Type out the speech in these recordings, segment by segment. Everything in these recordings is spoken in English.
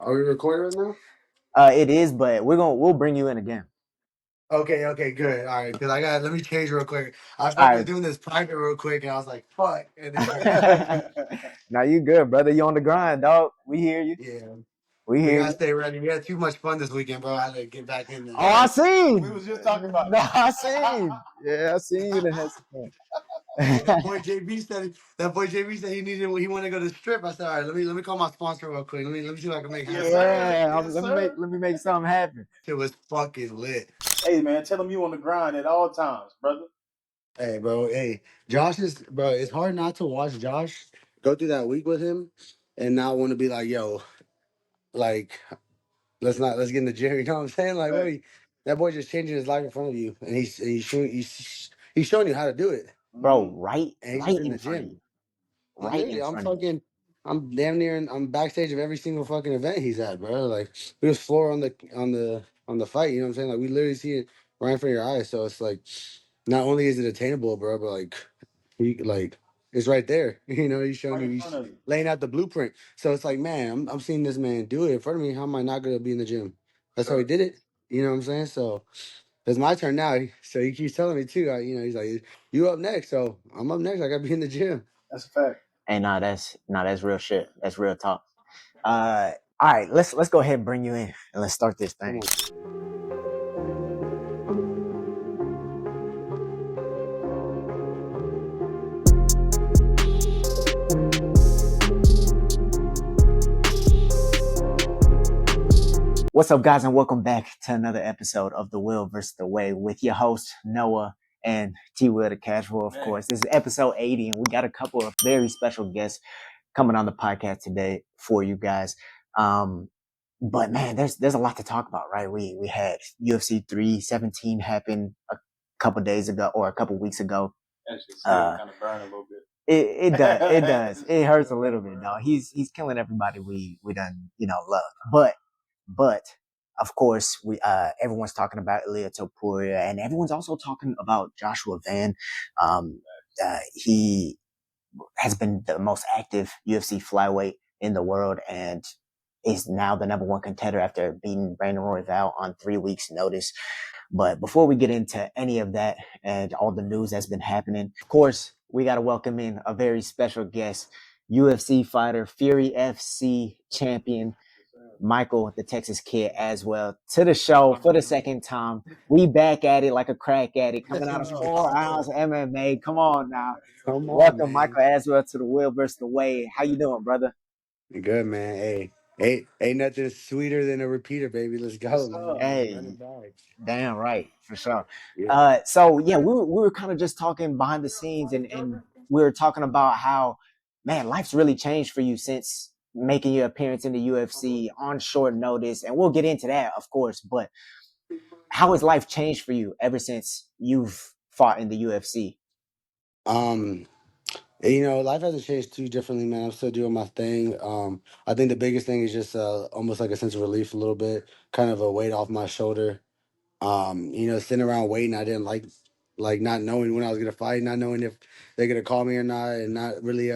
Are we recording right now? It is, but we'll bring you in again. Okay, good. All right, because let me change real quick. I was doing this private real quick, and I was like, fuck. And then, now you good, brother. You on the grind, dog. We hear you. Yeah. We We hear gotta you. stay ready. We had too much fun this weekend, bro. I had to get back in there. Oh, I seen. We was just talking about No, I seen. Yeah, I seen you. That had some fun. That boy JB said he wanted to go to the strip. I said, all right, let me call my sponsor real quick. Let me see what I can make happen. Let me make something happen. It was fucking lit. Hey man, tell him you on the grind at all times, brother. Hey, bro. Hey, Josh bro. It's hard not to watch Josh go through that week with him and not want to be like, yo, like, let's get in the gym. You know what I'm saying? Like, Right. that boy just changing his life in front of you, and he's showing you how to do it, bro. Right and he's just in the in front of gym. you. Right in front of you. I'm damn near. I'm backstage of every single fucking event he's at, bro. Like we was floor on the fight. You know what I'm saying? Like we literally see it right in front of your eyes. So it's like, not only is it attainable, bro, but like it's right there. You know, he's showing Right in you, front of you. laying out the blueprint. So it's like, man, I'm seeing this man do it in front of me. How am I not gonna be in the gym? That's how he did it. You know what I'm saying? So it's my turn now. So he keeps telling me too. He's like, you up next. So I'm up next. I gotta be in the gym. That's a fact. Hey, that's real shit. That's real talk. All right, let's go ahead and bring you in and let's start this thing. What's up, guys, and welcome back to another episode of The Will versus the Way with your host, Noah, and T-Will the Casual, of course. This is episode 80, and we got a couple of very special guests coming on the podcast today for you guys. But man, there's a lot to talk about, right? We had UFC 317 happen a couple days ago or a couple weeks ago. Actually, kind of burn a little bit. It does. It hurts a little bit, though. He's killing everybody we done, love. But of course, everyone's talking about Ilia Topuria, and everyone's also talking about Joshua Van. He has been the most active UFC flyweight in the world, and is now the number one contender after beating Brandon Royval on 3 weeks' notice. But before we get into any of that and all the news that's been happening, of course, we got to welcome in a very special guest, UFC fighter, Fury FC champion, Michael, the Texas Kid, Aswell, to the show for the second time. We back at it like a crack addict, coming out of 4 hours of MMA. Come on now. Welcome, Michael Aswell, to the Will versus the Way. How you doing, brother? Good, man. Hey, ain't nothing sweeter than a repeater, baby. Let's go, man. Hey, damn right, for sure. Yeah. So yeah, we were kind of just talking behind the scenes, and we were talking about how, man, life's really changed for you since making your appearance in the UFC on short notice, and we'll get into that, of course. But how has life changed for you ever since you've fought in the UFC? Life hasn't changed too differently, man. I'm still doing my thing. I think the biggest thing is just almost like a sense of relief, a little bit, kind of a weight off my shoulder. Sitting around waiting, I didn't like not knowing when I was gonna fight, not knowing if they're gonna call me or not, and not really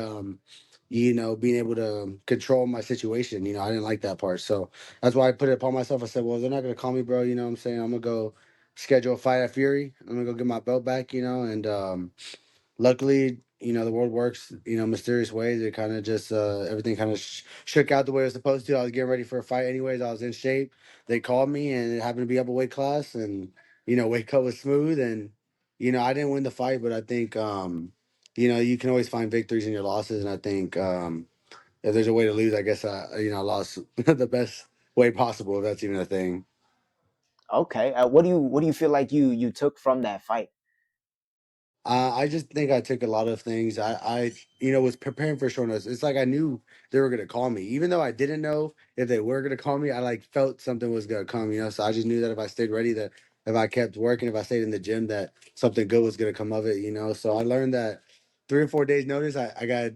being able to control my situation. I didn't like that part. So that's why I put it upon myself. I said, well, they're not gonna call me, bro. You know what I'm saying? I'm gonna go schedule a fight at Fury. I'm gonna go get my belt back, and luckily, the world works, mysterious ways. It kind of just everything kind of shook out the way it was supposed to. I was getting ready for a fight anyways. I was in shape. They called me, and it happened to be up a weight class, and weight cut was smooth, and I didn't win the fight, but I think you can always find victories in your losses, and I think if there's a way to lose, I guess I lost the best way possible, if that's even a thing. Okay, what do you feel like you took from that fight? I just think I took a lot of things. I was preparing for short notice. It's like I knew they were gonna call me, even though I didn't know if they were gonna call me. I like felt something was gonna come, So I just knew that if I stayed ready, that if I kept working, if I stayed in the gym, that something good was gonna come of it. So I learned that 3 or 4 days notice, I got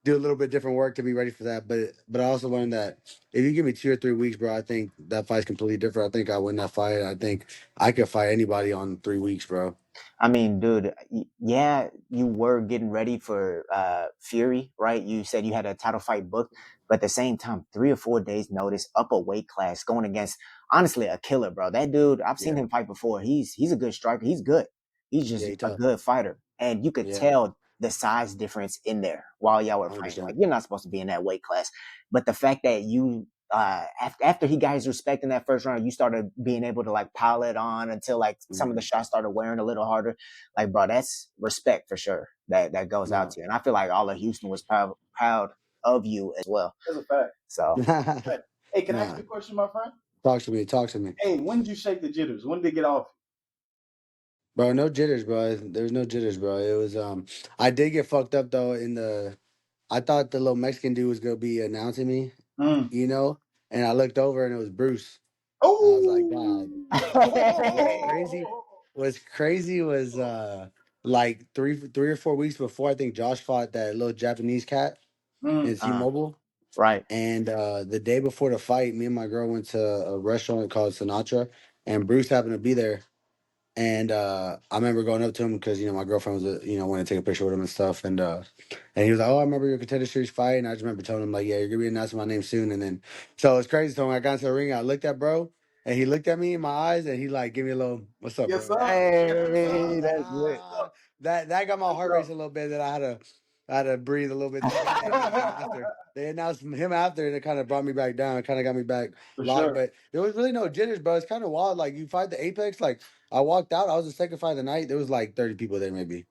do a little bit different work to be ready for that. But I also learned that if you give me 2 or 3 weeks, bro, I think that fight's completely different. I think I win that fight. I think I could fight anybody on 3 weeks, bro. I mean, dude, yeah, you were getting ready for Fury, right? You said you had a title fight booked, But at the same time, 3 or 4 days notice, up a weight class, going against honestly a killer, bro. That dude, I've seen him fight before. He's a good striker. He's good. He's Yeah, just he a tough. good fighter, and you could Yeah, tell the size difference in there while y'all were fighting. 100%. Like you're not supposed to be in that weight class, but the fact that you after he got his respect in that first round, you started being able to like pile it on until like some of the shots started wearing a little harder. Like, bro, that's respect for sure. That goes out No. to you, and I feel like all of Houston was proud of you as well. That's a fact. So Fact. Hey, can I ask Nah, you a question, my friend? talk to me. Talk to me. Hey, when did you shake the jitters? When did it get off? Bro, no jitters, bro. There's no jitters, bro. It was I did get fucked up though I thought the little Mexican dude was gonna be announcing me, Mm. you know? And I looked over and it was Bruce. And I was like, God. And Oh. what's crazy was like three or 4 weeks before I think Josh fought that little Japanese cat Mm. in T-Mobile. right. And the day before the fight, me and my girl went to a restaurant called Sinatra, and Bruce happened to be there. And I remember going up to him because my girlfriend was wanted to take a picture with him and stuff. And he was like, "Oh, I remember your contender series fight." And I just remember telling him like, "Yeah, you're gonna be announcing my name soon." And then so it's crazy. So when I got into the ring, I looked at bro, and he looked at me in my eyes, and he like gave me a little, "What's up, Yes, bro?" sir. Yes, And I sir. was Hey, like, that's lit. Yes, sir. that got my Yes, heart sir. racing a little bit. That I had to breathe a little bit there. And then after they announced him after, and it kind of brought me back down. It kind of got me back For locked. sure. But there was really no jitters, bro. It's kind of wild. Like you fight the Apex, like I walked out. I was the second fight of the night. There was like 30 people there, maybe.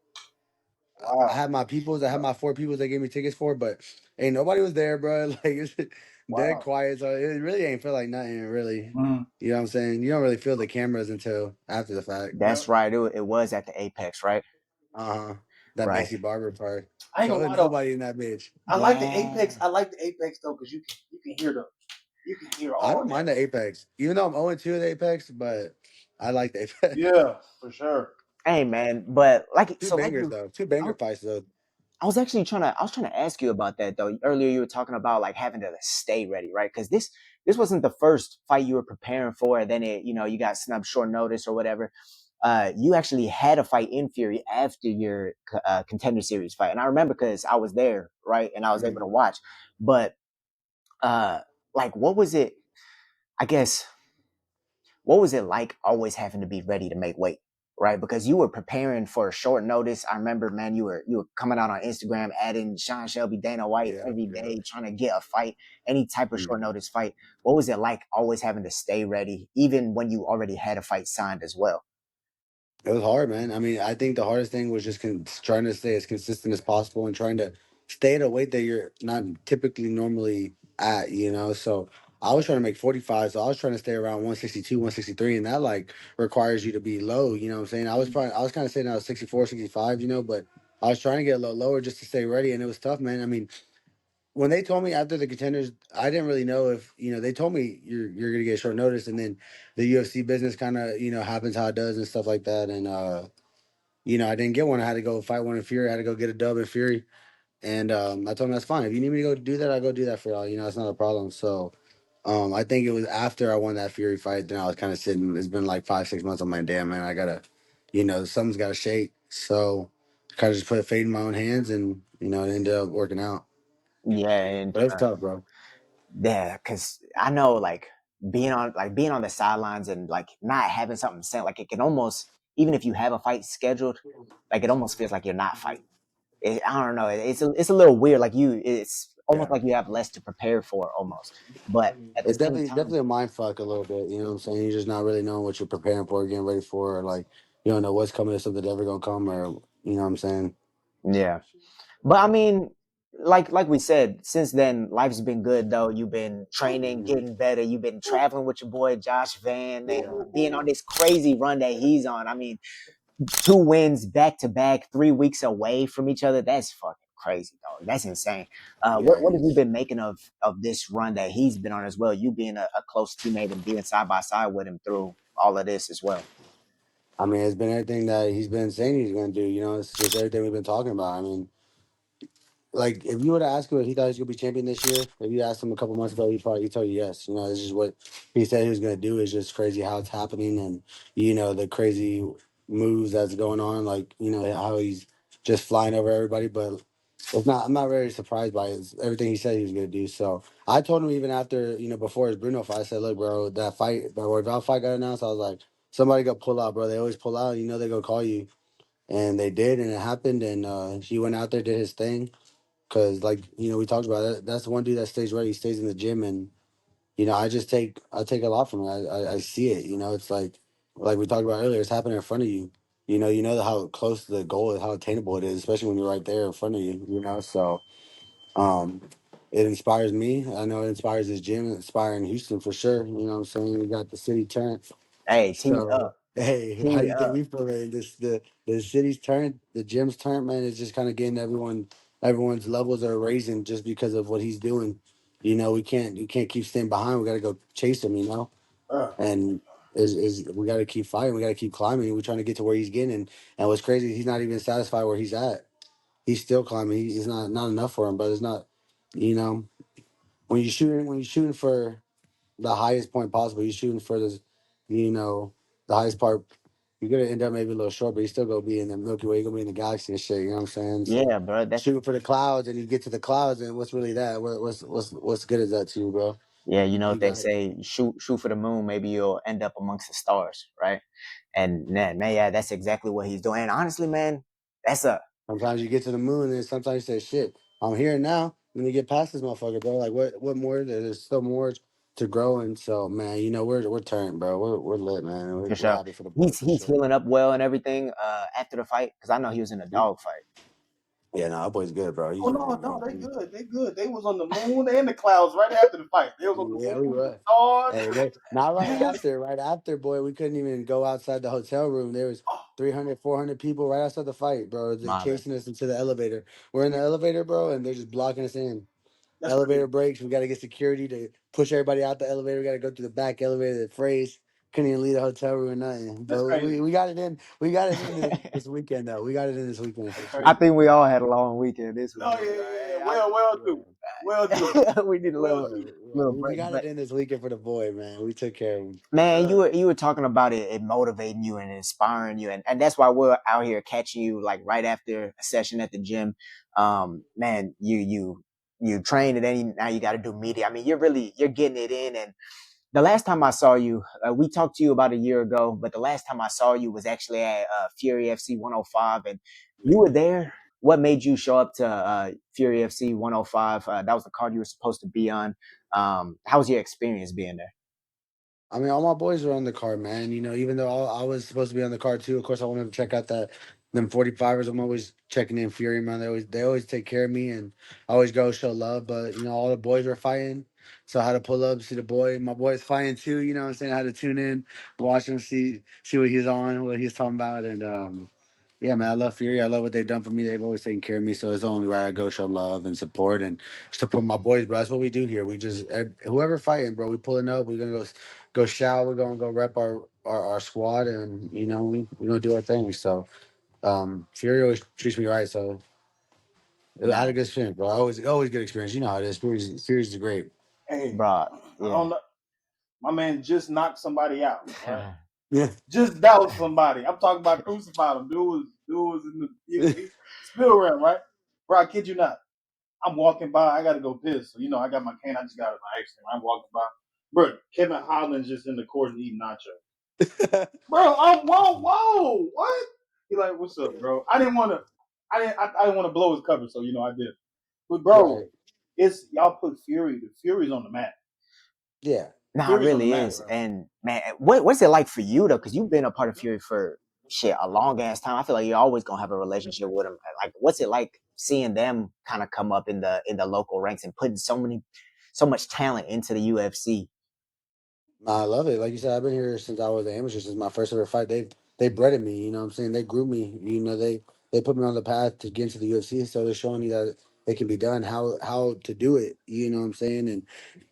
I Wow. had my peoples. I had my 4 peoples they gave me tickets for, but ain't nobody was there, bro. Like it's dead Wow. quiet. So it really ain't feel like nothing, really. Mm. You know what I'm saying? You don't really feel the cameras until after the fact. That's right. It was at the Apex, right? Uh-huh. That Right. Maxi Barber part. I ain't So gonna there's lie though. nobody in that bitch. I like the Yeah. Apex. I like the Apex though, because you can hear I all don't that. mind the Apex, even though I'm 0-2 at the Apex, but I like the Apex. Yeah, for sure. Hey, man. But Two like bangers you, though. Two I, banger fights though. I was actually I was trying to ask you about that though. Earlier, you were talking about like having to stay ready, right? Because this wasn't the first fight you were preparing for, and then you got snubbed short notice or whatever. You actually had a fight in Fury after your contender series fight, and I remember because I was there, right, and I was able to watch. But uh, like, what was it? I guess what was it like always having to be ready to make weight, right? Because you were preparing for a short notice. I remember, man, you were coming out on Instagram, adding Sean Shelby, Dana White Yeah, every yeah. day, trying to get a fight, any type of short Mhm. notice fight. What was it like always having to stay ready, even when you already had a fight signed as well? It was hard, man. I mean, I think the hardest thing was just trying to stay as consistent as possible and trying to stay at a weight that you're not typically normally at, So I was trying to make 45, so I was trying to stay around 162, 163, and that like requires you to be low, you know what I'm saying? I was kind of saying I was 64, 65, but I was trying to get a little lower just to stay ready, and it was tough, man. I mean, when they told me after the contenders, I didn't really know if they told me you're gonna get short notice, and then the UFC business kind of happens how it does and stuff like that, and I didn't get one. I had to go fight one in Fury. I had to go get a dub in Fury, and I told him that's fine. If you need me to go do that, I'll go do that for y'all. It's not a problem. So I think it was after I won that Fury fight, then I was kind of sitting. It's been like 5, 6 months. I'm like, damn man, I gotta, something's gotta shake. So kind of just put a fate in my own hands, and it ended up working out. Yeah, and But it was tough, bro. yeah, because I know like being on the sidelines and like not having something set, like it can almost even if you have a fight scheduled, like it almost feels like you're not fighting. I don't know. It's a little weird. Like it's almost Yeah. like you have less to prepare for almost. But at the It's same definitely time, definitely a mind fuck a little bit. You know what I'm saying? You're just not really knowing what you're preparing for, getting ready for, or like you don't know what's coming, if something's ever gonna come, or you know what I'm saying? yeah. But I mean, like we said, since then life's been good though. You've been training, Mhm. getting better. You've been traveling with your boy Josh Van and Yeah. being on this crazy run that he's on. I mean, 2 wins back to back, 3 weeks away from each other. That's fucking crazy, dog. That's insane. Yeah, What have you he's. been making of this run that he's been on as well? You being a close teammate and being side by side with him through all of this as well. I mean, it's been everything that he's been saying he's gonna do. It's just everything we've been talking about. I mean, like if you were to ask him if he thought he was gonna be champion this year, if you asked him a couple months ago, he'd tell you yes. It's just what he said he was gonna do. Is just crazy how it's happening, and the crazy moves that's going on. Like how he's just flying over everybody. But It's not. I'm not very surprised by everything he said he was gonna do. So I told him even after before his Bruno fight, I said, "Look, bro, that fight, the Royval fight got announced. I was like, somebody go pull out, bro. They always pull out. They go call you, and they did, and it happened. And he went out there, did his thing, cause like we talked about it. That's the one dude that stays ready. He stays in the gym, and I take a lot from it. I see it. It's like we talked about earlier. It's happening in front of you. How close to the goal is, how attainable it is, especially when you're right there in front of you. So. Um, it inspires me. I know it inspires his gym. It inspiring Houston for sure. You know what I'm saying? We got the city turned. Hey, team So up, hey, how team do you think up. we feel? Man? The city's turned, the gym's turned. Man, it's just kind of getting everyone's levels are raising just because of what he's doing. We can't keep staying behind. We got to go chase him. Uh, And is we got to keep fighting. We got to keep climbing. We're trying to get to where he's getting. And what's crazy, he's not even satisfied where he's at. He's still climbing. He's not enough for him, but it's not. You know, when you're shooting for the highest point possible, you're shooting for you know, the highest part. You're gonna end up maybe a little short, but you still gonna be in the Milky Way. You're gonna be in the galaxy and shit. You know what I'm saying? So Yeah, bro. That's shooting for the clouds, and you get to the clouds, and what's really that? What's good is that to you, bro? yeah. You know You what they got say: shoot for the moon. Maybe you'll end up amongst the stars, right? And man, yeah, that's exactly what he's doing. And honestly, man, that's a sometimes you get to the moon, and sometimes you say, "Shit, I'm here now." When you get past this motherfucker, bro, like what more? There's still more to grow, and so man, we're turned, bro. We're lit, man. We're, for we're sure. happy for the boy He's for he's sure. healing up well and everything. After the fight, because I know he was in a dog fight. Yeah, no, that boy's good, bro. oh He's no, ready. no, they good. They good. They was on the moon and the clouds right after the fight. They was on the Yeah, we moon, the were. stars. Hey, not right Niggas. after. Right after, boy, we couldn't even go outside the hotel room. There was Oh, 300, 400 people right outside the fight, bro. They My bad. chasing us into the elevator. We're in the elevator, bro, and they're just blocking us in. that's Elevator crazy. breaks. We got to get security to push everybody out the elevator. We got to go through the back elevator. The phrase couldn't even leave the hotel room or nothing. That's But crazy. we got it in. We got it in this weekend, though. We got it in this weekend for That's I sure. crazy. think we all had a long weekend this No, weekend, yeah, bro. yeah, yeah. Hey, Well do. Well do. we need a Well little do. little We break, got it but in this weekend for the boy, man. We took care of him. man, you Uh, were talking about it motivating you and inspiring you, and that's why we're out here catching you like right after a session at the gym. Man, you train and then now you got to do media. I mean, you're getting it in. And the last time I saw you, we talked to you about a year ago, but the last time I saw you was actually at Fury FC 105, and you were there. What made you show up to Fury FC 105? That was the card you were supposed to be on. How was your experience being there? I mean, all my boys were on the card, man. Even though I was supposed to be on the card too. Of course, I wanted to check out them 45ers. I'm always checking in Fury, man. They always take care of me, and I always go show love. But all the boys were fighting, so I had to pull up, see the boy. My boy's fighting too. You know what I'm saying? I had to tune in, watch him, see what he's on, what he's talking about, and yeah, man, I love Fury. I love what they've done for me. They've always taken care of me, so it's only right I go show love and support my boys, bro. That's what we do here. We just whoever fighting, bro. We pulling up. We're gonna go shout. We're gonna go rep our squad, and we gonna do our thing. So Fury always treats me right. So I had Nah, a good experience, bro. Always good experience. You know how it is. Fury's great. hey, bro, I yeah. don't know. My man just knocked somebody out, right? Yeah. Just doused somebody. I'm talking about crucified him. Dude was in the he spill around, right? Bro, I kid you not. I'm walking by. I got to go piss. So, I got my can. I just got it by accident. I'm walking by. Bro, Kevin Holland's just in the court eating nachos. Bro, I'm whoa, what? He like, what's up, bro? I didn't want to blow his cover, so I did. But bro, Right. it's y'all put Fury. The Fury's on the map. Yeah. Nah, it Fury's on the really map, is. bro. And man, what's it like for you though? Because you've been a part of Fury for shit a long ass time. I feel like you're always gonna have a relationship with them. Like, what's it like seeing them kind of come up in the local ranks and putting so much talent into the UFC? I love it. Like you said, I've been here since I was an amateur. Since my first ever fight, they bred me. You know what I'm saying? They grew me. They put me on the path to get into the UFC. So they're showing me that it can be done. How to do it. You know what I'm saying? And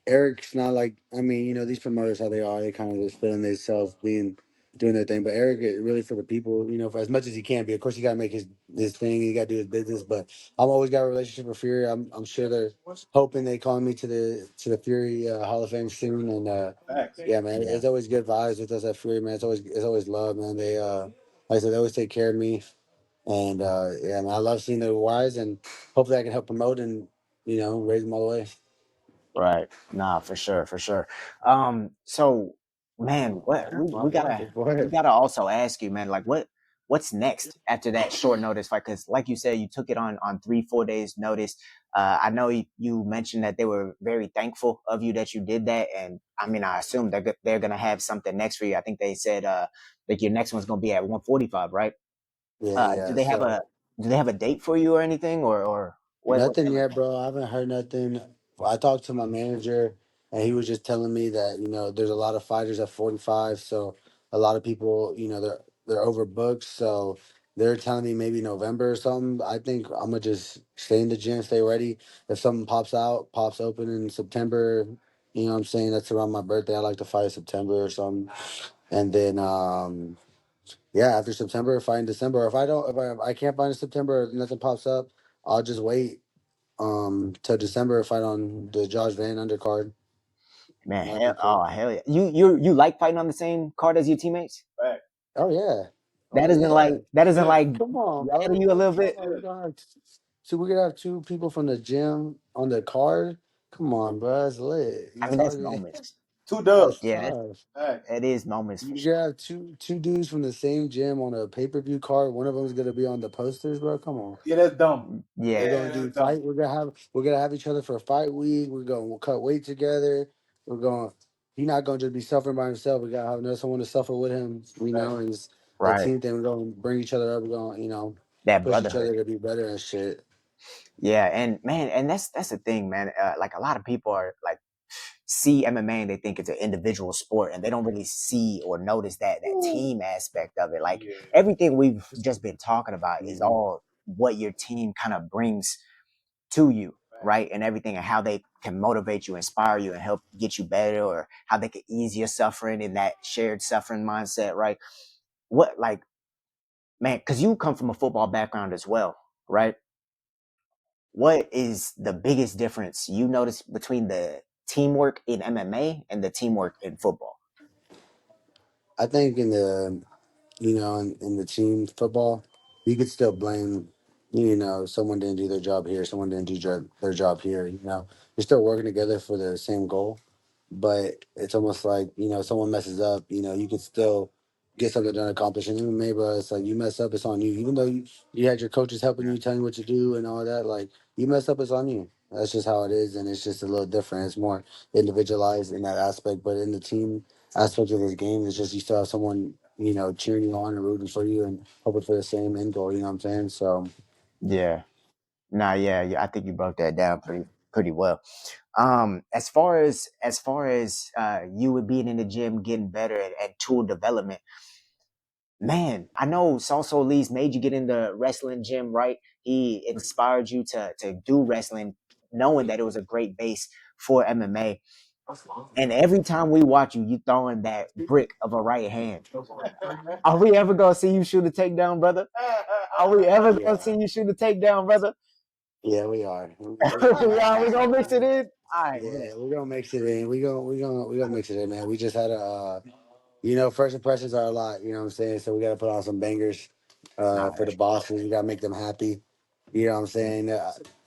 Eric's not like, I mean, these promoters how they are. They kind of just feeling themselves doing their thing. But Eric is really for the people. For as much as he can be. Of course, he got to make his thing. He got to do his business. But I've always got a relationship with Fury. I'm sure they're hoping they call me to the Fury Hall of Fame soon. And Facts. yeah, man, Yeah, it's always good vibes with us at Fury, man. It's always love, man. They like I said, they always take care of me. And yeah, man, I love seeing their rise, and hopefully I can help promote and raise them all the way. Right. Nah, for sure, for sure. So man, what we gotta Go ahead. also ask you, man, like what's next after that short notice fight? Because like you said, you took it on 3-4 days notice. I know you mentioned that they were very thankful of you that you did that, and I mean, I assume they're gonna have something next for you. I think they said like your next one's gonna be at 145, right? Yeah, Do yeah. they have So a date for you or anything, or what's nothing that yet, looking like? bro. I haven't heard nothing. I talked to my manager, and he was just telling me that there's a lot of fighters at 45, so a lot of people, they're overbooked. So they're telling me maybe November or something. I think I'm gonna just stay in the gym, stay ready. If something pops open in September, what I'm saying, that's around my birthday. I like to fight in September or something, and then yeah, after September, fight in December. If I can't find in September, if nothing pops up, I'll just wait till December, fight on the Josh Van undercard. Man, That'd be cool. hell yeah! You like fighting on the same card as your teammates? Fact. Oh yeah. Oh That isn't like yeah. Yeah. Come on, rattle bro. you a little Come bit. on, we gonna have so we gonna have two people from the gym on the card. Come on, bro. That's lit. I You mean, that's talking? moments. Two That's dubs. Yeah, tough. Facts. that is moments for You sure. gotta have two dudes from the same gym on a pay-per-view card. One of them is gonna be on the posters, bro. Come on. Yeah, that's dumb. We're Yeah, gonna Yeah, do that's dumb. fight. We're gonna have each other for fight week. We'll cut weight together. We're going. He's not gonna just be suffering by himself. We gotta have another someone to suffer with him. Facts. And it's a right. team thing. We're gonna bring each other up. We're gonna That push each brotherhood. other to be better and shit. Yeah, and man, and that's the thing, man. Like a lot of people are like see MMA and they think it's an individual sport, and they don't really see or notice that team aspect of it. Like Yeah. everything we've just been talking about is Mhm. all what your team kind of brings to you, Facts. right? And everything and how they can motivate you, inspire you, and help get you better, or how they can ease your suffering in that shared suffering mindset, right? What like man, because you come from a football background as well, right? What is the biggest difference you notice between the teamwork in MMA and the teamwork in football? I think in the team football, you could still blame, someone didn't do their job here, someone didn't do their job here. You're still working together for the same goal, but it's almost like someone messes up, you can still get something done, accomplished. And even maybe it's like you mess up, it's on you. Even though you had your coaches helping you, telling you what to do and all that, like you mess up, it's on you. That's just how it is, and it's just a little different. It's more individualized in that aspect, but in the team aspect of this game, it's just you still have someone cheering you on and rooting for you and hoping for the same end goal. You know what I'm saying? So Yeah. Nah, yeah, I think you broke that down pretty well. As far as you would being in the gym, getting better at tool development, man, I know Salso Lee's made you get in the wrestling gym, right? He inspired you to do wrestling, knowing that it was a great base for MMA. And every time we watch you, you throwing that brick of a right hand. Are we ever gonna see you shoot a takedown, brother? Are we ever gonna yeah, see you shoot a takedown, brother? yeah, we are. We gonna mix it in. All right, man. Yeah, we're gonna mix it in. We gonna mix it in, man. We just had first impressions are a lot. You know what I'm saying? So we gotta put on some bangers, Nah, for the bosses. We gotta make them happy. You know what I'm saying?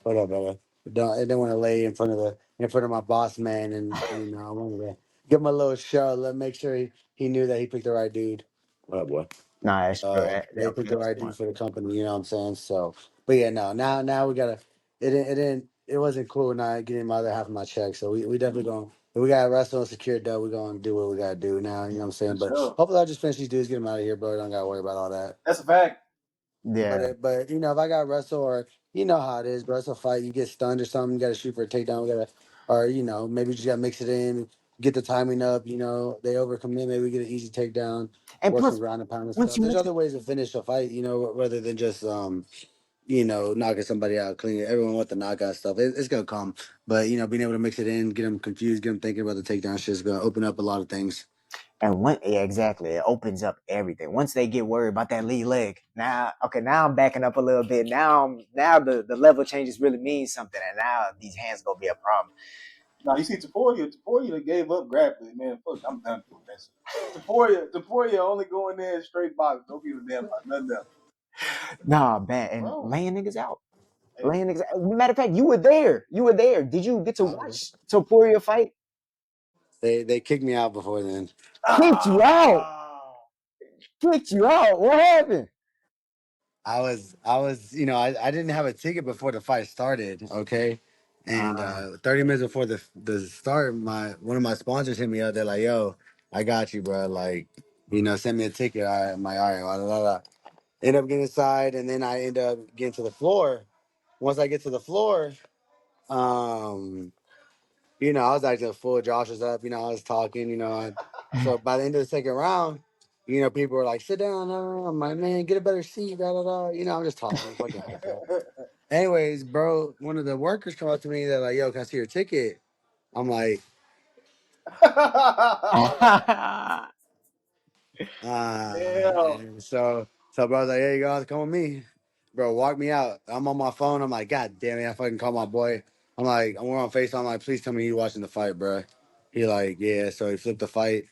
Hold up, brother. I don't want to lay in front of my boss man, and I wanted to give him a little show. Let make sure he knew that he picked the right dude. What up, boy? nah, that's true. They Okay, picked the that's right dude smart. for the company. You know what I'm saying? So, but yeah, no. Now we gotta. It wasn't cool not getting my other half of my check. So we definitely going. If we got to wrestle and secure dough, we're gonna do what we gotta do now. You know what I'm saying? For But sure. hopefully I'll just finish these dudes, get them out of here, bro. Don't gotta worry about all that. That's a fact. Yeah, But if I got wrestle, or you know how it is, bro, it's a fight. You get stunned or something, you gotta shoot for a takedown. We gotta, or maybe you just gotta mix it in, get the timing up. They overcommit. Maybe we get an easy takedown, and work some plus, ground and pound and once stuff. you There's mix other it, ways to finish a fight, rather than just knocking somebody out clean. Everyone wants the knockout stuff. It's gonna come, but being able to mix it in, get them confused, get them thinking about the takedown shit is gonna open up a lot of things. and yeah, exactly, it opens up everything. Once they get worried about that lead leg, now, okay, now I'm backing up a little bit. Now the level changes really means something, and now these hands gonna be a problem. Now you see Taporia that gave up grappling, man. Fuck, I'm done with that shit. Taporia only going there straight box. Don't give a damn about nothing else. Nah, man, and bro. laying niggas out. Hey, Laying niggas out. Matter of fact, you were there. You were there. Did you get to I was. watch Topuria fight? They kicked me out before then. Kicked you out. ah, Kicked you out. What happened? I was I didn't have a ticket before the fight started, okay? And 30 minutes before the start, my one of my sponsors hit me up. They're like, "Yo, I got you, bro. Like, send me a ticket." All right, I'm like, "All right, blah, blah, blah." End up getting inside, and then I end up getting to the floor. Once I get to the floor, um, I was acting a fool. Josh was up, I was talking, so by the end of the second round, people were like, "Sit down." I'm like, "Man, get a better seat." Da, da, da. I'm just talking, fucking hype. Anyways, bro, one of the workers come up to me. They're like, "Yo, can I see your ticket?" I'm like, damn. and so bro's like, "Hey, you guys, come with me." Bro, walk me out. I'm on my phone. I'm like, "God damn it, I fucking call my boy." I'm like, we're on FaceTime. I'm like, "Please tell me you watching the fight, bro." He like, "Yeah." So he flipped the fight.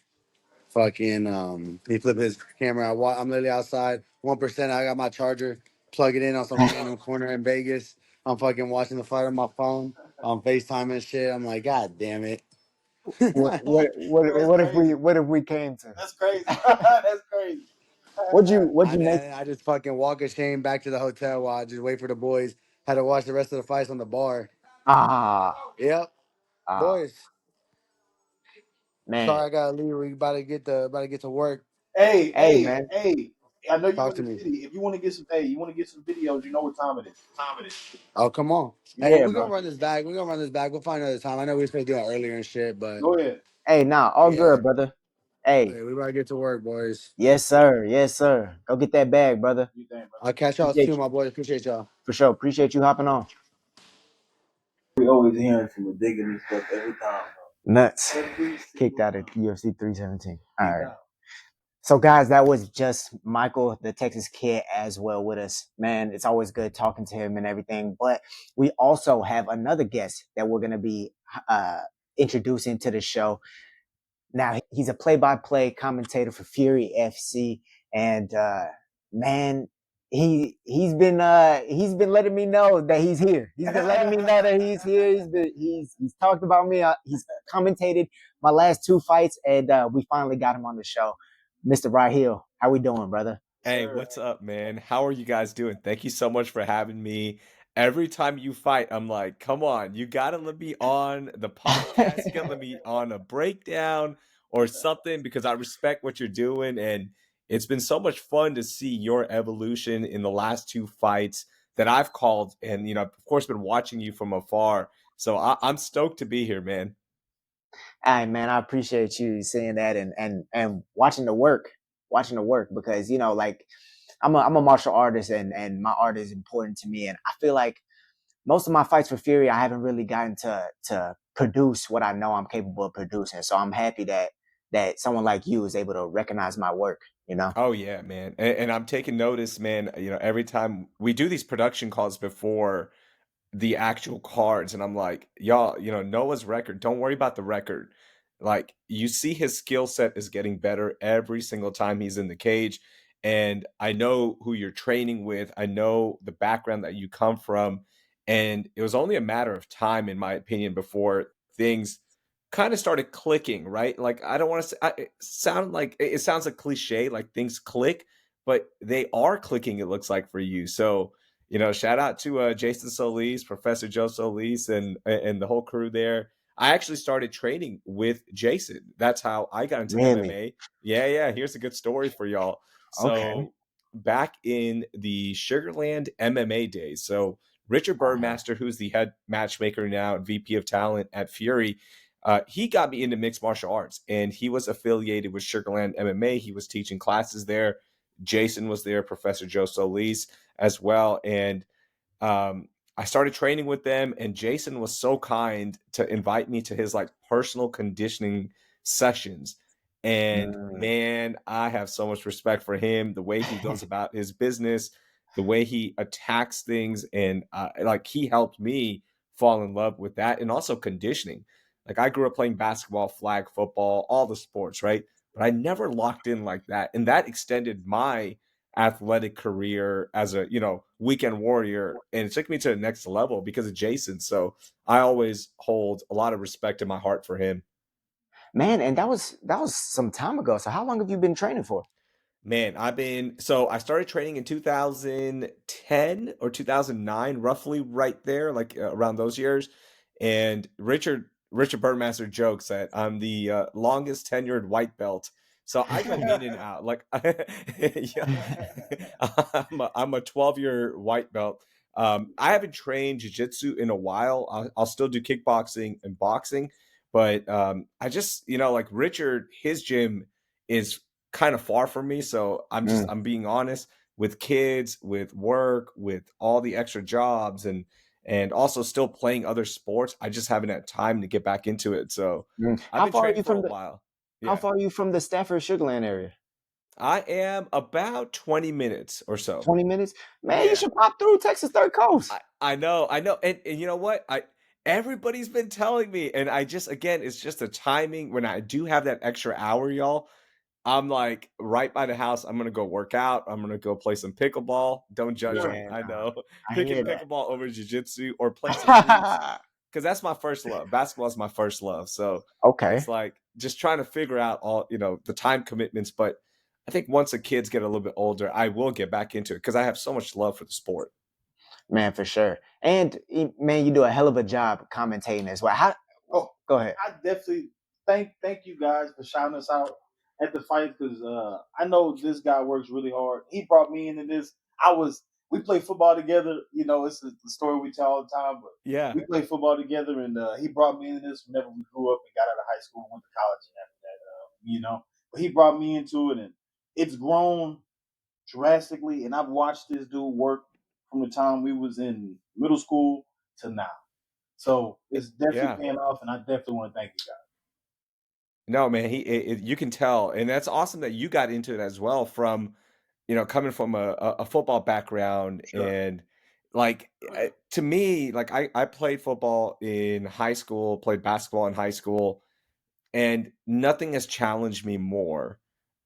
Fucking he flipped his camera. I'm literally outside. 1%. I got my charger. Plug it in on some random corner in Vegas. I'm fucking watching the fight on my phone. On FaceTime and shit. I'm like, God damn it. That's crazy. What if we came to? That's crazy. That's crazy. What'd you And make? then I just fucking walk a shame back to the hotel while I just wait for the boys. Had to watch the rest of the fights on the bar. Ah, Yep. ah, Boys. man. Sorry I gotta leave. We about to get to work. Hey, Hey, hey, man. hey. I know you Talk in to the me. city. If you want to get some, hey, you want to get some videos, you know what time it is. Oh, come on. Hey, Yeah, we're bro. gonna run this back. We're gonna run this back. We'll find another time. I know we were supposed to do it earlier and shit, but Go ahead. Hey, nah, all yeah. good, brother. Hey, Hey, we about to get to work, boys. yes, sir. Yes, sir. Go get that bag, brother. You think, brother? I'll catch y'all Appreciate soon, you. my boys. Appreciate y'all. For sure. Appreciate you hopping on. We always hearing some ridiculous stuff every time, Nuts. bro. Every Kicked single out time. at UFC 317. All Kicked right. out. So, guys, that was just Michael, the Texas kid, as well with us. Man, it's always good talking to him and everything. But we also have another guest that we're going to be introducing to the show. Now, he's a play-by-play commentator for Fury FC, and man, he's been letting me know that he's here. He's been letting me know that he's here. He's talked about me. He's commentated my last two fights, and we finally got him on the show. Mr. Raheel, how we doing, brother? Hey, Sir. what's up, man? How are you guys doing? Thank you so much for having me. Every time you fight, I'm like, come on, you gotta let me on the podcast. You gotta let me on a breakdown or something because I respect what you're doing. And it's been so much fun to see your evolution in the last two fights that I've called. And, of course, been watching you from afar. So I'm stoked to be here, man. Hey, man, I appreciate you saying that and watching the work because like I'm a martial artist and my art is important to me, and I feel like most of my fights for Fury, I haven't really gotten to produce what I know I'm capable of producing. So I'm happy that someone like you is able to recognize my work. Oh yeah, man. And I'm taking notice, man. Every time we do these production calls before the actual cards, and I'm like, y'all, Noah's record, don't worry about the record. Like, you see his skill set is getting better every single time he's in the cage. And I know who you're training with. I know the background that you come from. And it was only a matter of time, in my opinion, before things kind of started clicking, right? Like, I don't want to say it sounds like cliche, like things click, but they are clicking, it looks like, for you. So shout out to Jason Solis, Professor Joe Solis, and the whole crew there. I actually started training with Jason. That's how I got into Really? MMA. Yeah, yeah. Here's a good story for y'all. Okay. So back in the Sugarland MMA days, so Richard Uh-huh. Burmaster, who's the head matchmaker now and VP of talent at Fury, he got me into mixed martial arts, and he was affiliated with Sugarland MMA. He was teaching classes there. Jason was there, Professor Joe Solis as well. And I started training with them, and Jason was so kind to invite me to his like personal conditioning sessions. And Mm. man, I have so much respect for him, the way he goes about his business, the way he attacks things, and like he helped me fall in love with that, and also conditioning. Like I grew up playing basketball, flag football, all the sports, right? But I never locked in like that, and that extended my athletic career as a, weekend warrior, and it took me to the next level because of Jason. So I always hold a lot of respect in my heart for him. Man, and that was some time ago. So how long have you been training for? Man, I started training in 2010 or 2009, roughly right there, like around those years. And Richard Burmaster jokes that I'm the longest tenured white belt. So I go in and out. Like, yeah, I'm a 12-year white belt. I haven't trained jiu-jitsu in a while. I'll still do kickboxing and boxing, but I just, like Richard, his gym is kind of far from me. So I'm being honest, with kids, with work, with all the extra jobs, and also still playing other sports. I just haven't had time to get back into it. So I've How been far are training you for a from while. how Yeah. far are you from the Stafford Sugarland area? I am about 20 minutes or so. 20 minutes? Man, you Yeah. should pop through Texas Third Coast. I know. And you know what? Everybody's been telling me, and I just, again, it's just the timing. When I do have that extra hour, y'all, I'm like right by the house. I'm gonna go work out. I'm gonna go play some pickleball. Don't judge me. Yeah, I know. I Picking hear pickleball over jiu-jitsu or play some hoops, that. because that's my first love. Basketball is my first love. So Okay. it's like just trying to figure out all, the time commitments. But I think once the kids get a little bit older, I will get back into it because I have so much love for the sport. Man, for sure. And man, you do a hell of a job commentating as well. How Oh, go ahead. I definitely thank you guys for shouting us out at the fight because I know this guy works really hard. He brought me into this. We play football together. It's the story we tell all the time, but Yeah. we play football together, and he brought me into this whenever we grew up and got out of high school and went to college and after that. But he brought me into it, and it's grown drastically. And I've watched this dude work from the time we was in middle school to now. So it's definitely Yeah. paying off, and I definitely want to thank you guys. No, man, you can tell, and that's awesome that you got into it as well from, coming from a football background. Sure. And like to me, like I played football in high school, played basketball in high school, and nothing has challenged me more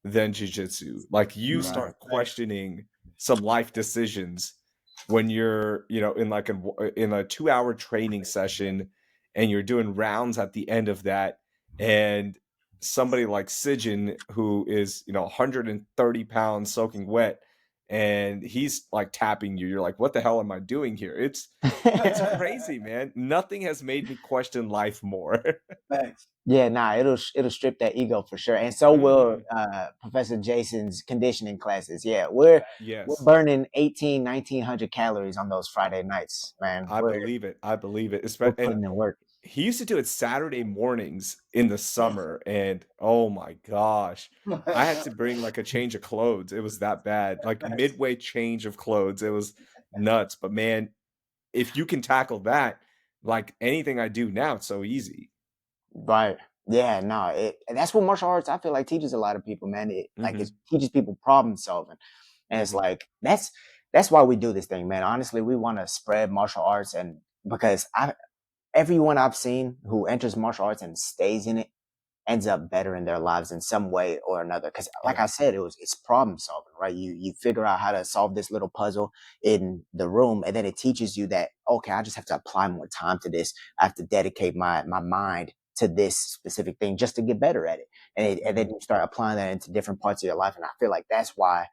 than jujitsu. Like you Right. start Thanks. questioning some life decisions when you're, in like in a 2-hour training session, and you're doing rounds at the end of that, and somebody like Sijin, who is 130 pounds soaking wet, and he's like tapping you. You're like, what the hell am I doing here? It's crazy, man. Nothing has made me question life more. Thanks. Yeah, nah, it'll strip that ego for sure. And so will Mhm. Professor Jason's conditioning classes. Yeah, we're Yes. burning 1900 calories on those Friday nights, man. I We're believe it. I believe it. we're And putting in work. he used to do it Saturday mornings in the summer, and oh my gosh, I had to bring like a change of clothes. It was that bad. Like Thanks. midway change of clothes. It was nuts. But man, if you can tackle that, like anything I do now, it's so easy. Right. Yeah, no, and that's what martial arts I feel like teaches a lot of people, man. It Hmm. teaches people problem solving. And it's like that's why we do this thing, man. Honestly, we want to spread martial arts and because everyone I've seen who enters martial arts and stays in it ends up better in their lives in some way or another. Because, like Yeah. I said, it's problem solving, right? You figure out how to solve this little puzzle in the room, and then it teaches you that okay, I just have to apply more time to this. I have to dedicate my mind to this specific thing just to get better at it, and then you start applying that into different parts of your life. And I feel like that's why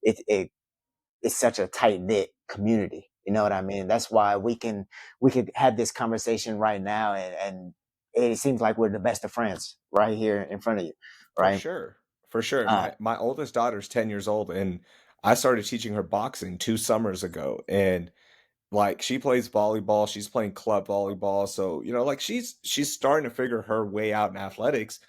it's such a tight knit community. You know what I mean? That's why we could have this conversation right now, and it seems like we're the best of friends right here in front of you, For right? sure. For sure. Uh, My oldest daughter's 10 years old, and I started teaching her boxing 2 summers ago. And like she plays volleyball, she's playing club volleyball. So, like she's starting to figure her way out in athletics.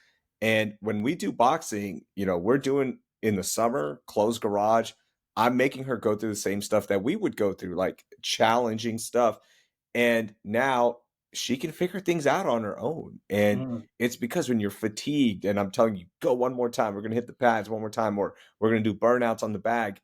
And when we do boxing, we're doing in the summer, closed garage. I'm making her go through the same stuff that we would go through, like challenging stuff. And now she can figure things out on her own. And Mm. it's because when you're fatigued and I'm telling you, go one more time, we're going to hit the pads one more time, or we're going to do burnouts on the bag,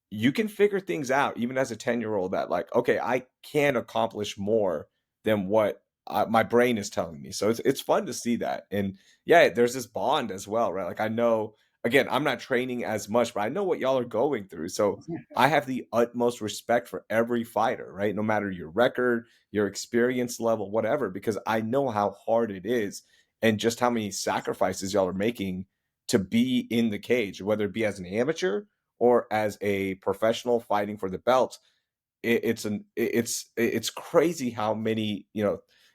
you can figure things out even as a 10-year-old that like, okay, I can accomplish more than what my brain is telling me. So it's fun to see that. And yeah, there's this bond as well, right? Like I know, again, I'm not training as much, but I know what y'all are going through. So I have the utmost respect for every fighter, right? No matter your record, your experience level, whatever, because I know how hard it is and just how many sacrifices y'all are making to be in the cage, whether it be as an amateur or as a professional fighting for the belt. It's crazy how many,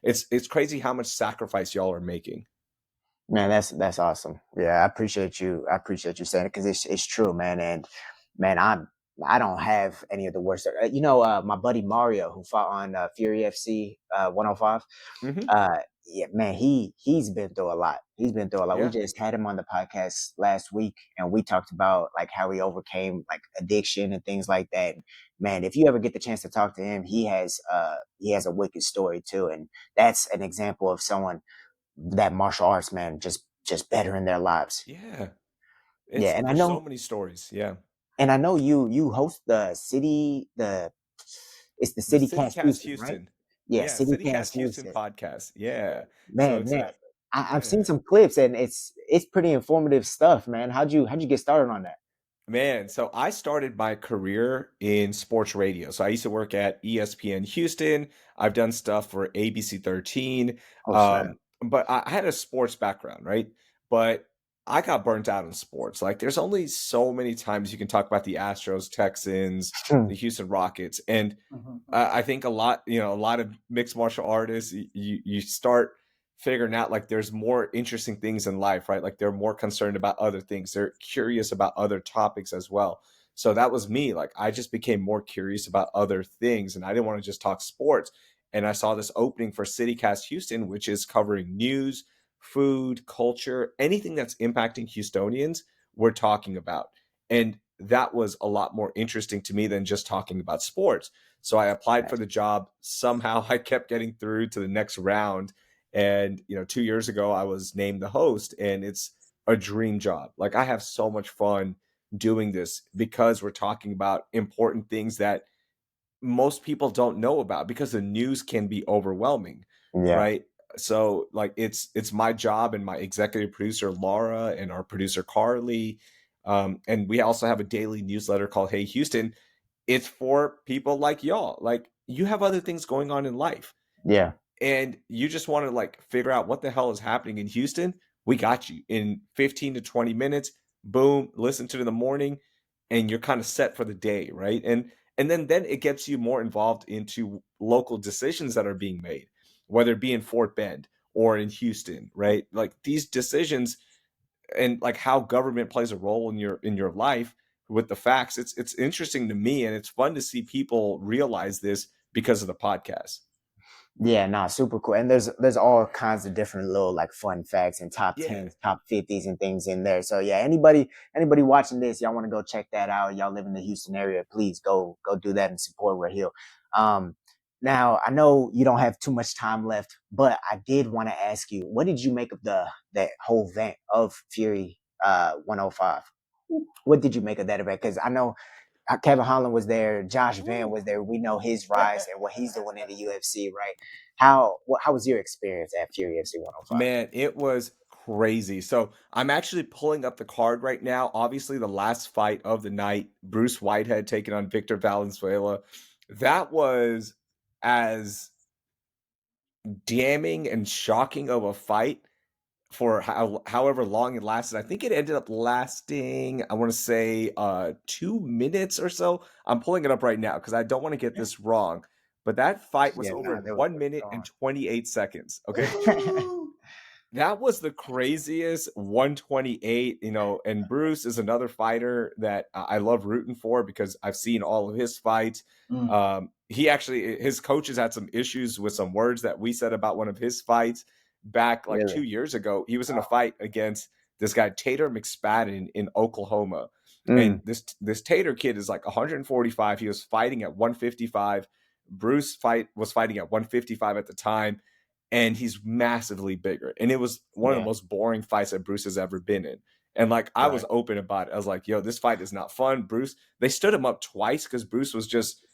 it's crazy how much sacrifice y'all are making. Man, that's awesome. Yeah, I appreciate you. I appreciate you saying it because it's true, man. And man, I don't have any of the worst. My buddy Mario who fought on Fury FC 105. Hmm. Yeah, man, he's been through a lot. He's been through a lot. We Yeah. just had him on the podcast last week, and we talked about like how he overcame like addiction and things like that. Man, if you ever get the chance to talk to him, he has a wicked story too, and that's an example of someone that martial arts, man, just bettering their lives. Yeah. Yeah, It's there's so many stories. Yeah. and I know you host it's the The CityCast CityCast Houston, right? Houston. Yeah, Yeah, CityCast CityCast Houston Houston. podcast. Yeah. So Man, it's man, a I've yeah. seen some clips and it's pretty informative stuff, man. How'd you get started on that? Man, so I started my career in sports radio. So I used to work at ESPN Houston. I've done stuff for ABC 13. Oh snap! But I had a sports background, right? But I got burnt out in sports. Like there's only so many times you can talk about the Astros, Texans, the Houston Rockets. And I think a lot of mixed martial artists, you start figuring out like there's more interesting things in life, right? Like they're more concerned about other things. They're curious about other topics as well. So that was me. Like I just became more curious about other things, and I didn't want to just talk sports. And I saw this opening for CityCast Houston, which is covering news, food, culture, anything that's impacting Houstonians, we're talking about. And that was a lot more interesting to me than just talking about sports. So I applied for the job. Somehow I kept getting through to the next round. And, 2 years ago, I was named the host, and it's a dream job. Like, I have so much fun doing this because we're talking about important things that most people don't know about because the news can be overwhelming, Yeah, right? So like it's my job and my executive producer Laura and our producer Carly, and we also have a daily newsletter called Hey Houston. It's for people like y'all. Like you have other things going on in life yeah, and you just want to like figure out what the hell is happening in Houston. We got you in 15 to 20 minutes. Boom, listen to it in the morning and you're kind of set for the day, right? And then it gets you more involved into local decisions that are being made, whether it be in Fort Bend or in Houston, right? Like these decisions and like how government plays a role in your life with the facts. It's interesting to me and it's fun to see people realize this because of the podcast. yeah. Nah, super cool. And there's all kinds of different little like fun facts and top Yeah. tens, top 50s, and things in there. So yeah, anybody watching this, y'all want to go check that out? Y'all live in the Houston area, please go do that and support Raheel. Um, Now I know you don't have too much time left, but I did want to ask you, what did you make of that whole event of Fury 105? What did you make of that event? Because I know Kevin Holland was there, Josh Van Woo. was there. We know his rise and what he's doing in the UFC, right? How was your experience at Fury UFC 105? Man, it was crazy. So I'm actually pulling up the card right now. Obviously, the last fight of the night, Bruce Whitehead taking on Victor Valenzuela. That was as damning and shocking of a fight for however long it lasted. I think it ended up lasting, I want to say 2 minutes or so. I'm pulling it up right now because I don't want to get this wrong. But that fight was Yeah, over nah, in they one was minute and 28 seconds. Okay. gone. That was the craziest 128, and Bruce is another fighter that I love rooting for because I've seen all of his fights. Mm. He actually, his coaches had some issues with some words that we said about one of his fights back like Really? 2 years ago. He was in a fight against this guy, Tater McSpadden in Oklahoma. And Mm, this Tater kid is like 145. He was fighting at 155. Bruce was fighting at 155 at the time and he's massively bigger. And it was one of the yeah, most boring fights that Bruce has ever been in. And like I was right. open about it. I was like, yo, this fight is not fun. Bruce, they stood him up twice because Bruce was just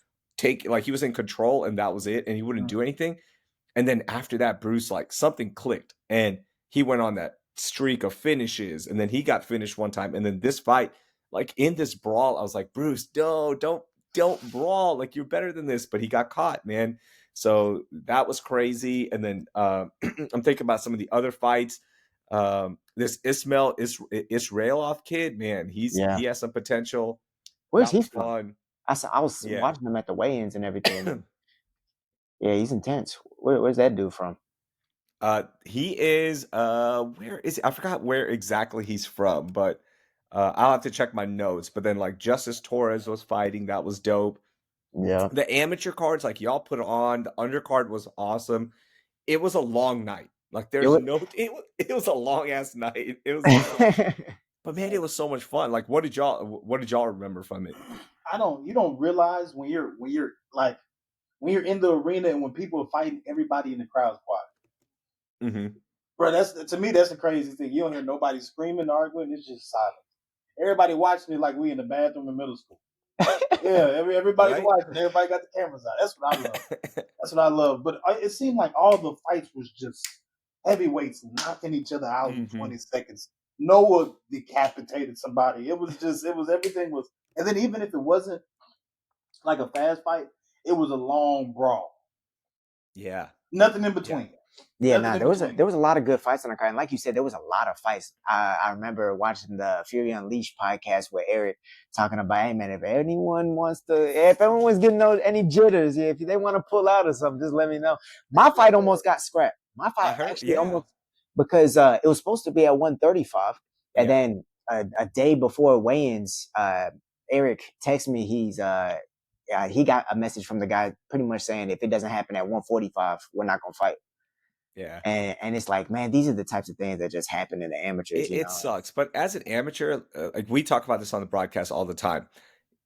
he was in control and that was it. And he wouldn't Mm. do anything. And then after that, Bruce, like something clicked and he went on that streak of finishes, and then he got finished one time, and then this fight, like in this brawl, I was like, Bruce, no, don't brawl, like you're better than this, but he got caught, man. So that was crazy. And then I'm thinking about some of the other fights. This Israelov kid, man, Yeah. he has some potential. Where's That he was from? fun. I was Yeah. watching him at the weigh-ins and everything. Yeah, he's intense. Where's that dude from? He is where is he? I forgot where exactly he's from, but I'll have to check my notes. But then like Justice Torres was fighting, that was dope. Yeah. The amateur cards, like y'all put on, the undercard was awesome. It was a long night. Like It there's was, no it was a long ass night. It was just like, but man, it was so much fun. Like what did y'all remember from it? You don't realize when you're like when you're in the arena and when people are fighting, everybody in the crowd's quiet. Mm-hmm. Bro, that's to me that's the crazy thing. You don't hear nobody screaming, arguing. It's just silent. Everybody watching it like we in the bathroom in middle school. Yeah, everybody's Right? watching. Everybody got the cameras out. That's what I love. That's what I love. But it seemed like all the fights was just heavyweights knocking each other out in Mm-hmm. 20 seconds. Noah decapitated somebody. It was everything was. And then even if it wasn't like a fast fight, it was a long brawl. Yeah. Nothing in Yeah. between. Yeah, Nothing in there was between. there was a lot of good fights on the card, and like you said, there was a lot of fights. I remember watching the Fury Unleashed podcast with Eric talking about, hey man, if everyone's getting any jitters, if they want to pull out or something, just let me know. My fight almost got scrapped. My I fight heard, actually yeah. almost, because it was supposed to be at 135, and Yeah. then a day before weigh-ins, Eric texted me he got a message from the guy pretty much saying if it doesn't happen at 145, we're not gonna fight. Yeah. And it's like, man, these are the types of things that just happen in the amateurs, It sucks. But as an amateur, like we talk about this on the broadcast all the time.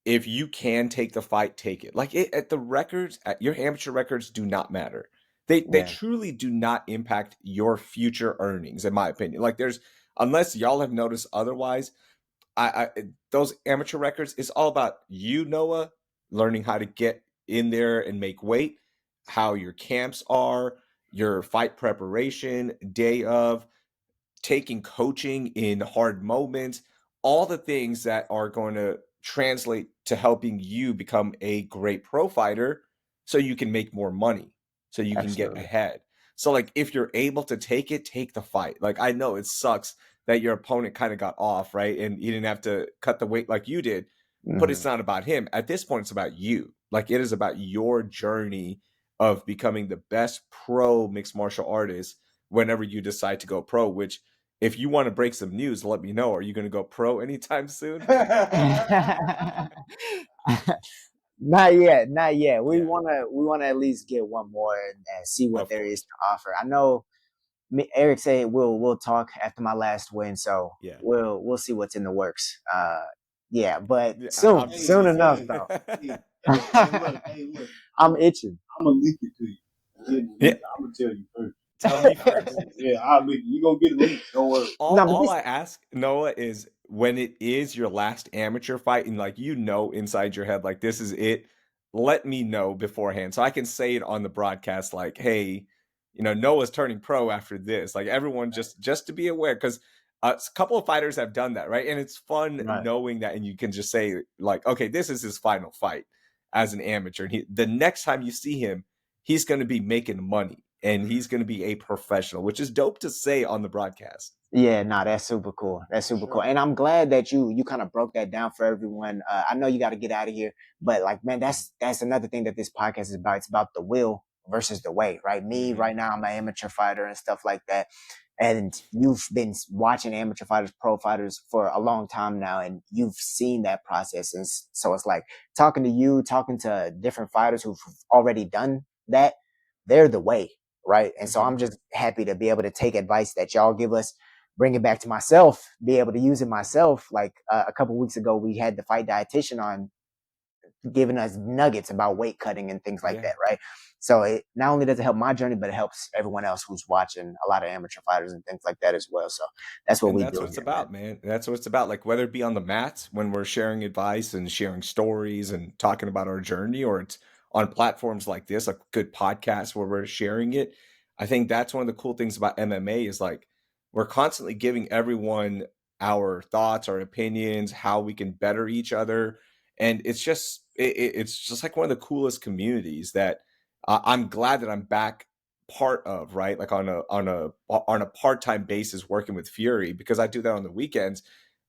If you can take the fight, take it. Like at the records, your amateur records do not matter. They Yeah, truly do not impact your future earnings, in my opinion. Like there's, unless y'all have noticed otherwise, I those amateur records, it's all about you, Noah, learning how to get in there and make weight, how your camps are, your fight preparation, day of, taking coaching in hard moments, all the things that are going to translate to helping you become a great pro fighter so you can make more money, so you can get absolutely. ahead. So like if you're able to take it, take the fight. Like I know it sucks that your opponent kind of got off, right? And he didn't have to cut the weight like you did, but it's Mhm. not about him. At this point, it's about you. Like it is about your journey of becoming the best pro mixed martial artist whenever you decide to go pro, which if you want to break some news, let me know. Are you going to go pro anytime soon? Not yet, not yet. We Yeah, wanna at least get one more and see what of there is course. to offer. I know Eric said we'll talk after my last win, so Yeah. we'll see what's in the works. Yeah, but Yeah, soon, I'm Hey, just soon listen, enough excited. hey, though. hey, look. I'm itching. I'm gonna leak it to you. Yeah, I'm gonna tell you first. tell me first. Yeah, I'll leak it. You gonna get leaked. Don't worry. No, but All this I ask, Noah, is when it is your last amateur fight and like you know inside your head like this is it, let me know beforehand so I can say it on the broadcast like, hey, Noah's turning pro after this. Like everyone just to be aware, because a couple of fighters have done that, right? And it's fun right. knowing that, and you can just say like, okay, this is his final fight as an amateur. And the next time you see him, he's going to be making money and he's going to be a professional, which is dope to say on the broadcast. Yeah, no, that's super cool. That's super cool. Sure. And I'm glad that you kind of broke that down for everyone. I know you got to get out of here, but like, man, that's another thing that this podcast is about. It's about the will versus the way, right? Me Mm-hmm. right now, I'm an amateur fighter and stuff like that. And you've been watching amateur fighters, pro fighters for a long time now, and you've seen that process. And so it's like talking to you, talking to different fighters who've already done that. They're the way, right? And so Mm-hmm. I'm just happy to be able to take advice that y'all give us, bring it back to myself, be able to use it myself. Like a couple weeks ago, we had the fight dietitian on giving us nuggets about weight cutting and things like Yeah. that, right? So it not only does it help my journey, but it helps everyone else who's watching, a lot of amateur fighters and things like that as well. So that's what And we that's do what it's here, man. about, man. That's what it's about. Like whether it be on the mat when we're sharing advice and sharing stories and talking about our journey, or it's on platforms like this, a good podcast where we're sharing it. I think that's one of the cool things about MMA is like we're constantly giving everyone our thoughts, our opinions, how we can better each other. And it's just it's just like one of the coolest communities that I'm glad that I'm back part of, right? Like on a part-time basis working with Fury, because I do that on the weekends.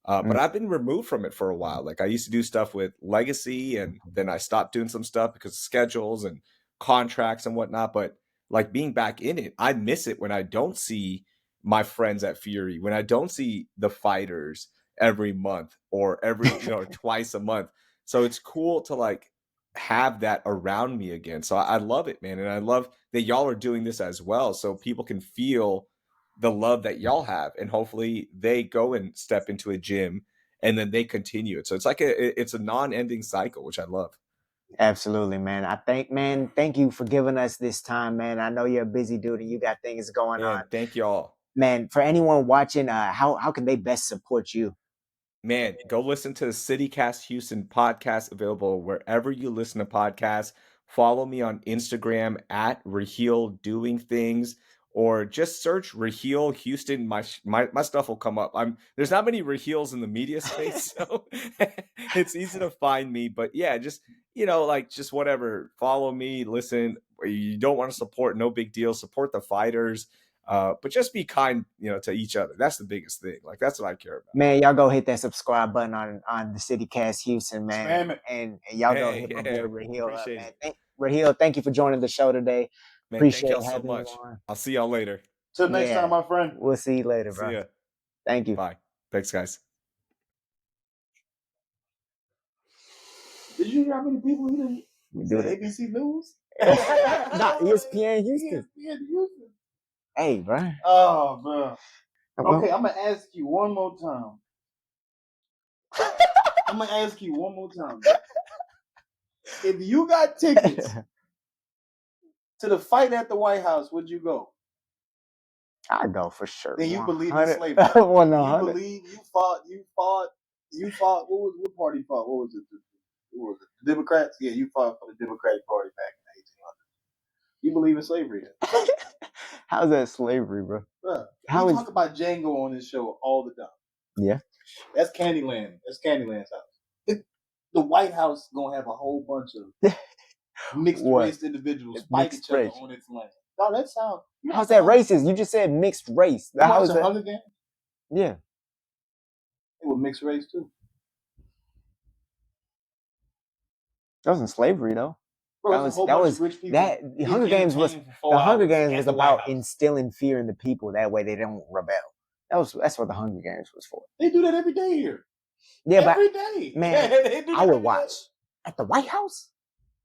But I've been removed from it for a while. Like I used to do stuff with Legacy, and then I stopped doing some stuff because of schedules and contracts and whatnot. But like being back in it, I miss it when I don't see my friends at Fury, when I don't see the fighters every month or every twice a month. So it's cool to like have that around me again. So I love it, man, and I love that y'all are doing this as well, so people can feel the love that y'all have, and hopefully they go and step into a gym and then they continue it. So it's like it's a non-ending cycle, which I love. Absolutely, man. Thank you for giving us this time, man. I know you're a busy dude and you got things going on. Man, thank y'all. Man, for anyone watching, how can they best support you? Man, go listen to the CityCast Houston podcast, available wherever you listen to podcasts. Follow me on Instagram at Raheel Doing Things, or just search Raheel Houston. My stuff will come up. There's not many Raheels in the media space, so it's easy to find me. But yeah, just like just whatever. Follow me, listen. You don't want to support, no big deal. Support the fighters. But just be kind, to each other. That's the biggest thing. Like that's what I care about. Man, y'all go hit that subscribe button on the CityCast Houston, man. And y'all go hit my boy Raheel up, man. Raheel, thank you for joining the show today. Man, appreciate thank y'all so having much. you on. I'll see y'all later. Till next time, my friend. We'll see you later, bro. See ya. Thank you. Bye. Thanks, guys. Did you hear how many people he did? We do that. ABC News? Not ESPN Houston. ESPN Houston. Hey, bro. Oh, bro. Okay, I'm going to ask you one more time. If you got tickets to the fight at the White House, would you go? I go for sure. Then you 100. believe in slavery. 100. You believe you fought. What party fought? What was it? The Democrats? Yeah, you fought for the Democratic Party back in the 1800s. You believe in slavery? How's that slavery, bro? We talk about Django on this show all the time. Yeah. That's Candyland. That's Candyland's house. The White House gonna have a whole bunch of mixed race individuals fight each other on its land. No, that sounds. How's that racist? You just said mixed race. How is that? Hunger Games? Yeah. It was mixed race too. That wasn't slavery though. Bro, that was rich people. The Hunger Games was about instilling fear in the people. That way they don't rebel. That's what the Hunger Games was for. They do that every day here. Yeah, every day. Man, I would watch at the White House.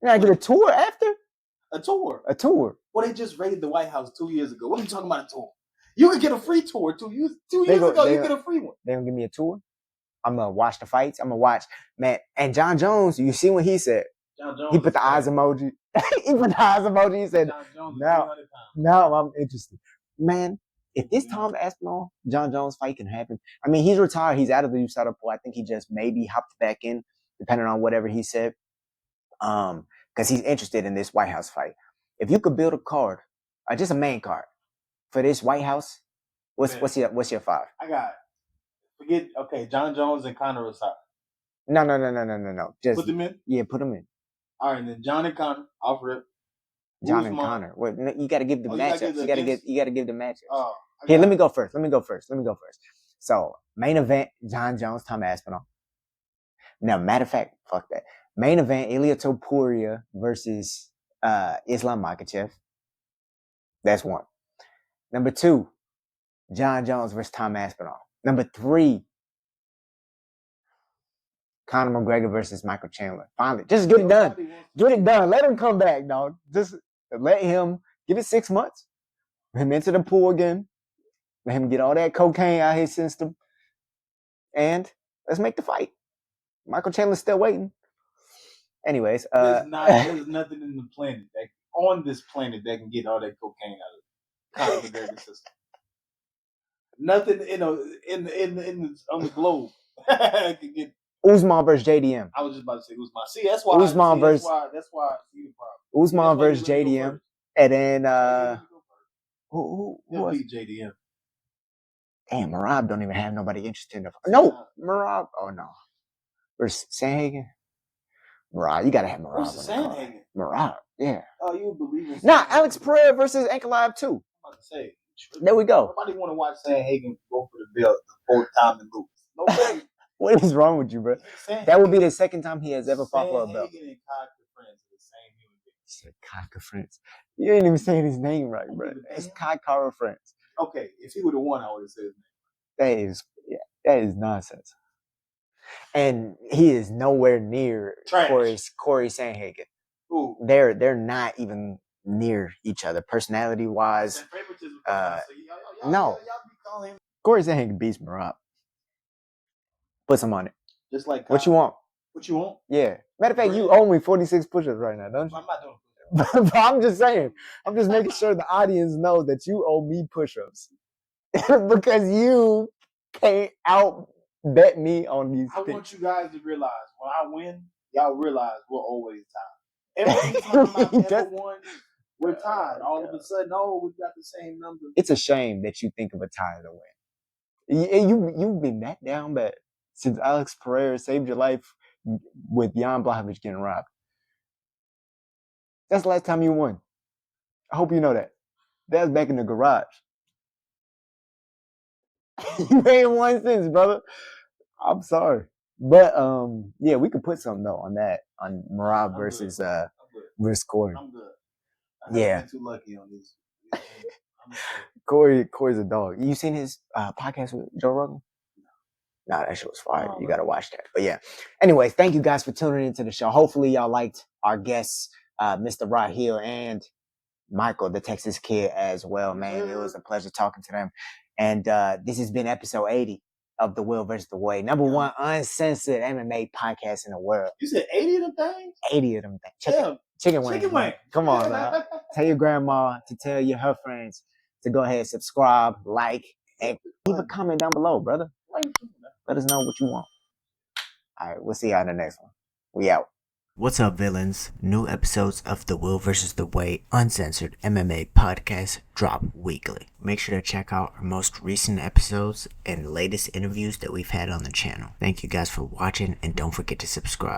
And I get a tour after. A tour. Well, they just raided the White House 2 years ago. What are you talking about a tour? You could get a free tour 2 years ago. You get a free one. They gonna give me a tour. I'm gonna watch the fights. I'm gonna watch, man. And John Jones, you see what he said? John Jones. He put the eyes emoji. He put the eyes emoji. He said, "Now I'm interested, man." If this Tom Aspinall, John Jones fight can happen, I mean, he's retired. He's out of the USADA pool. I think he just maybe hopped back in, depending on whatever he said. Because he's interested in this White House fight. If you could build a card, just a main card for this White House, what's your five? I got John Jones and Conor Rosado. No. Just put them in. Yeah, put them in. All right, and then John and Conor, off rip. John and Conor. Well, you got to give the matchups. You got to give the matchups. Here, let me go first. So, main event, John Jones, Tom Aspinall. Now, matter of fact, fuck that. Main event, Ilia Topuria versus Islam Makhachev. That's one. Number 2, John Jones versus Tom Aspinall. Number 3, Conor McGregor versus Michael Chandler. Finally, just get it done. Get it done. Let him come back, dog. Just let him give it 6 months. Let him into the pool again. Let him get all that cocaine out of his system. And let's make the fight. Michael Chandler's still waiting. Anyways, there's nothing in the planet on this planet that can get all that cocaine out of Conor McGregor's system. Nothing, on the globe can get. Usman versus JDM. I was just about to say Usman. See, that's why. Usman versus. That's why I see the problem. Usman versus JDM, and then who beat JDM? Damn, Marab don't even have nobody interested in the No, Marab. Oh no. Versus Sandhagen. Marab, you gotta have Marab on the card. Marab, yeah. Oh, you believe in Nah, Alex Pereira versus Ankalaev too. I'm about to say. There we go. Nobody want to watch Sandhagen go for the belt the fourth time and lose. Nobody. What is wrong with you, bro? That would be the second time he has ever fought for a belt. Sandhagen and Cocker friends are the same human being. He said Cocker friends. You ain't even saying his name right, bro. It's Cocker friends. Okay, if he would have won, I would have said his name. That is nonsense. And he is nowhere near Corey Sandhagen. Ooh. They're not even near each other personality wise. No. Corey Sandhagen beats Marab. Put some on it. Just like what you want? What you want? Yeah. Matter of fact, you owe me 46 push-ups right now, don't you? I'm not doing push-ups. But I'm just saying. I'm just making sure the audience knows that you owe me push-ups. Because you can't out-bet me on these things. I want you guys to realize, when I win, y'all realize we're always tied. Every time I've ever won, we're tied. All of a sudden, we've got the same number. It's a shame that you think of a tie to win. You've been that down bad since Alex Pereira saved your life with Jan Blachowicz getting robbed. That's the last time you won. I hope you know that. That was back in the garage. You ain't won since, brother. I'm sorry. But yeah, we could put something though on that, on Marab versus Corey. I'm good. Yeah. Too lucky on this. Corey's a dog. You seen his podcast with Joe Rogan? Nah, that shit was fire. You gotta watch that. But yeah. Anyways, thank you guys for tuning into the show. Hopefully y'all liked our guests, Mr. Raheel and Michael, the Texas kid, as well, man. It was a pleasure talking to them. And this has been episode 80 of The Will versus the Way. Number one uncensored MMA podcast in the world. You said 80 of them things? 80 of them things. Chicken wing. Come on, man. Tell your grandma to tell her friends to go ahead and subscribe, like, and leave a comment down below, brother. Let us know what you want. All right, we'll see y'all in the next one. We out. What's up, villains? New episodes of The Will vs. The Way Uncensored MMA podcast drop weekly. Make sure to check out our most recent episodes and latest interviews that we've had on the channel. Thank you guys for watching, and don't forget to subscribe.